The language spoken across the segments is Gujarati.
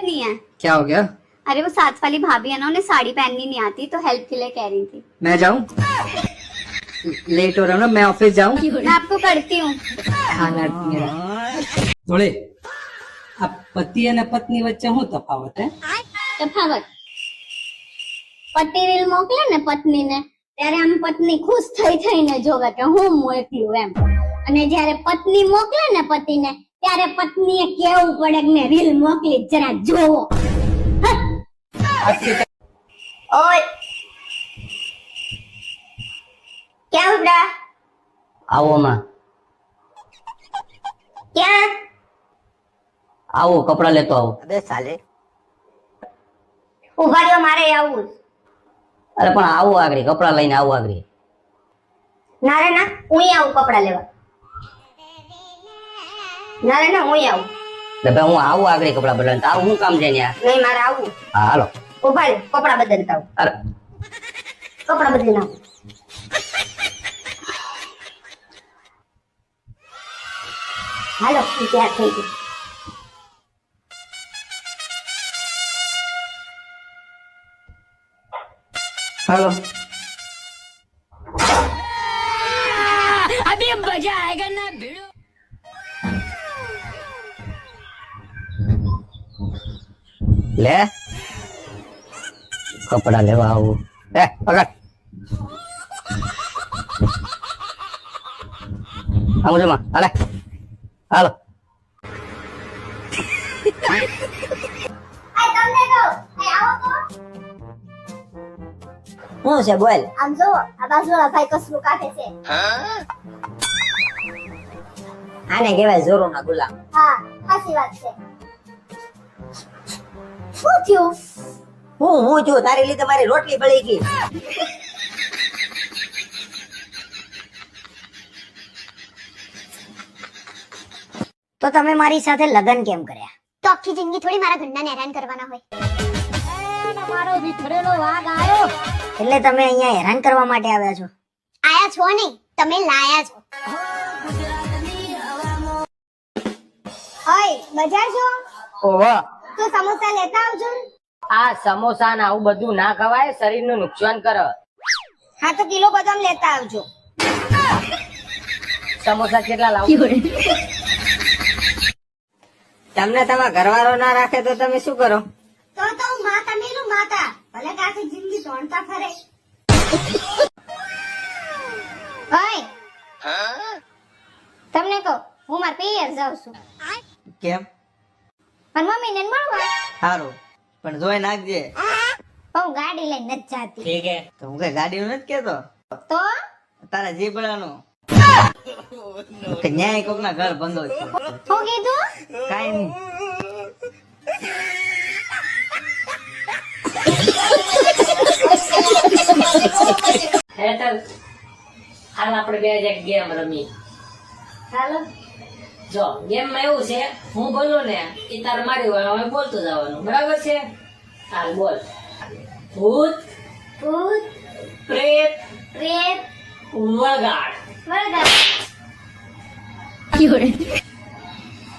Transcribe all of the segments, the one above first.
नहीं है। क्या हो गया? अरे वो साथ वाली भाभी है ना, उन्हें साड़ी पहननी नहीं आती, तो हेल्प के लिए कह रही थी। मैं जाऊं? लेट हो रहा हूँ ना, मैं ऑफिस जाऊं? मैं आपको करती हूँ। જોડે આ પતિ અને પત્ની વચ્ચે શું તફાવત હે? તફાવત પતિ રીલ મોકલે ને પત્ની ને, ત્યારે આમ પત્ની ખુશ થઈ થઈને જોવે કે હું મોકલ્યું એમ, અને જ્યારે પત્ની મોકલે ને પતિને, ત્યારે પત્નીએ કેવું પડે કે મેં રીલ મોકલી, જરા જોવો. ઓય क्या हुआ? આવો માં, क्या? આવો કપડા લેતો આવો. अबे साले ઉભા રહ્યો, મારે આવું. અરે પણ આવો આગળ, કપડા લઈને આવો આગળ. ના રે ના, હું આવું કપડા લેવા. ના રે ના, હું આવું. એટલે ભાઈ હું આવું આગળ કપડા બદલાને, તારું શું કામ છે ત્યાં? નહીં, મારે આવું. હા હાલો. ઉભા રહ્યો, કપડા બદલતા આવું. અરે કપડા બદલી નાખું. હાલો, તૈયાર થઈ ગયું. हेलो. अभी मजा आएगा ना भिड़ो. લે કપડા લેવા આવું. પકડ આવું છે માં, હાલે હાલો. આ તમને કહું, આવો તો. શું છે બોલ? આમ જો, આ બાજુવાળા ભાઈ કસરું કાઢે છે. આને કહેવાય જોરોના ગુલામ. હા, સાચી વાત છે. શું થયું? હું છું તારી લીધે મારી રોટલી બળી ગઈ. તો તમે મારી સાથે લગ્ન કેમ કર્યા? તો આખી જિંદગી થોડી મારા ઘરનાને હેરાન કરવાના હોય. મારો વિખરેલો વાઘ આવ્યો. એટલે તમે અહીંયા હેરાન કરવા માટે આવ્યા છો? આયા છો નહીં, તમે લાયા છો. ઓય, બજાર છો? ઓહો, તો સમોસા લેતા આવજો. આ સમોસા ને આવું બધું ના ખવાય, શરીરનું નુકસાન કરે. હા, તો કિલો બદામ લેતા આવજો. સમોસા કેટલા લાવું? તમને તમારા ઘરવાળો ના રાખે તો તમે શું કરો? તો હું માતા મેલું માતા, ભલે કે આખી જિંદગી ધોણતા ફરે. ઓય, તમને કહું, હું મારા પિયર જાઉં છું. કેમ? પણ મમ્મીને મળવા. સારું, પણ જોઈ નાખજે. હું ગાડી લઈને નથી જાતી. ઠીક હે. તો હું કઈ ગાડી નથી કેતો, તો તારા જીબડાનું ન્યાય કોક ના ઘર બંધો છે. હું કીધું? કાઈ નહીં. હેતલ, હાલ આપણે બે એક ગેમ રમી. ચાલો. જો ગેમ માં એવું છે, હું બોલું ને એ તાર મારી હોય, હવે બોલતું જવાનું, બરાબર છે? હાલ બોલ. ભૂત, ભૂત, પ્રેત, પ્રેત, વગાડ. વરગાડ.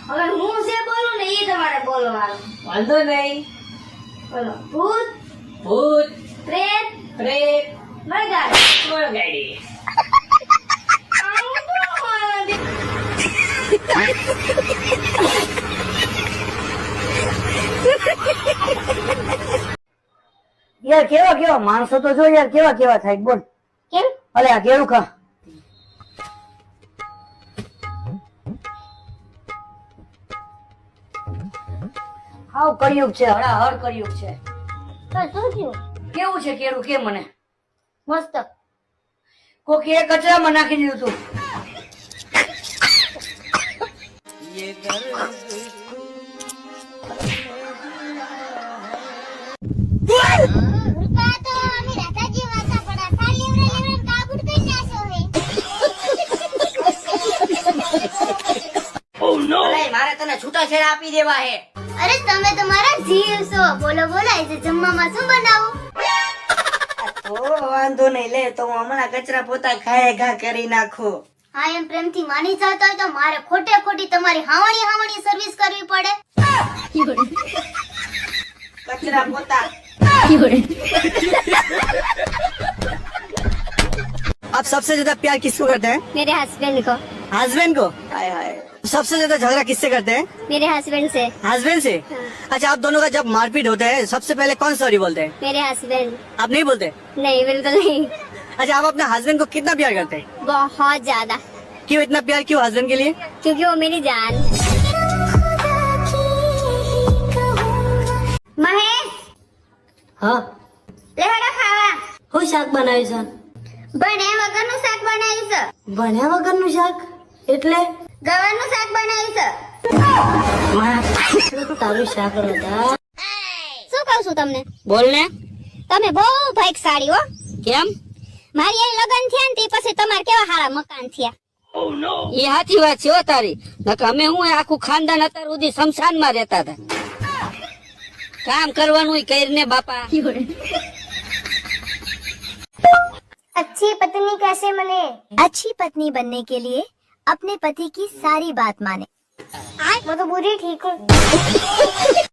હવે હું જે બોલું ને એ તમારે બોલવાનું. વાંધો નહીં. બોલો. ભૂત, ભૂત, પ્રેત, પ્રેત, વરગાડ. વગાડી. યાર કેવા કેવા માણસો તો જો યાર, કેવા કેવા થાય બોલ. કેમ? અલે આ કેળું ખા. હાવ કર્યું છે, હળાહળ કર્યું છે. તો શું થયું? કેવું છે કેળું કે મને? મસ્ત. કોકે એ કચરામાં નાખી દીધું તું. મારે તને છૂટાછેડા આપી દેવા હે. અરે તમે તમારા જીવ છો. બોલો બોલો, આજે જમવામાં શું બનાવું? તો વાંધો નહીં, લે તો હું હમણાં કચરા પોતા ખાય ઘા કરી નાખું. હા, એમ પ્રેમથી માની જતા હોય તો મારે ખોટે ખોટી તમારી હાવણી હાવણી સર્વિસ કરવી પડે. કચરા પોતા आप सबसे ज्यादा प्यार किसको करते हैं? मेरे हस्बैंड को। हस्बैंड को? हाय हाय। सबसे ज्यादा झगड़ा किससे करते हैं? मेरे हस्बैंड से। हस्बैंड से? अच्छा, आप दोनों का जब मारपीट होता है सबसे पहले कौन सॉरी बोलते हैं? मेरे हस्बैंड। आप नहीं बोलते? नहीं, बिल्कुल नहीं। अच्छा, आप अपने हस्बैंड को कितना प्यार करते हैं? बहुत ज्यादा। क्यों इतना प्यार क्यों हस्बैंड के लिए? क्योंकि वो मेरी जान। મહેશ, હા લે હેડો ખાવા. હું શાક બનાવ્યું ભણ્યા વગરનું શાક બનાવ્યું છે. છે ભણ્યા વગરનું શાક એટલે ગવારનું શાક બનાવ્યું છે. તારું શાક હતા શું કહું છું તમને? બોલ ને. તમે બહુ ભાગ્યશાળી હો. કેમ? મારી અહીં લગ્ન થયા ને તે પછી તમારે કેવા સારા મકાન થયા. એ સાચી વાત છે હો તારી. નકર અમે હું આખું ખાનદાન અત્યાર સુધી શમશાનમાં રહેતા હતા. કામ કરવાનું કરીને બાપા. अच्छी पत्नी कैसे बने? अच्छी पत्नी बनने के लिए अपने पति की सारी बात माने. मैं तो बुरी ठीक हूँ.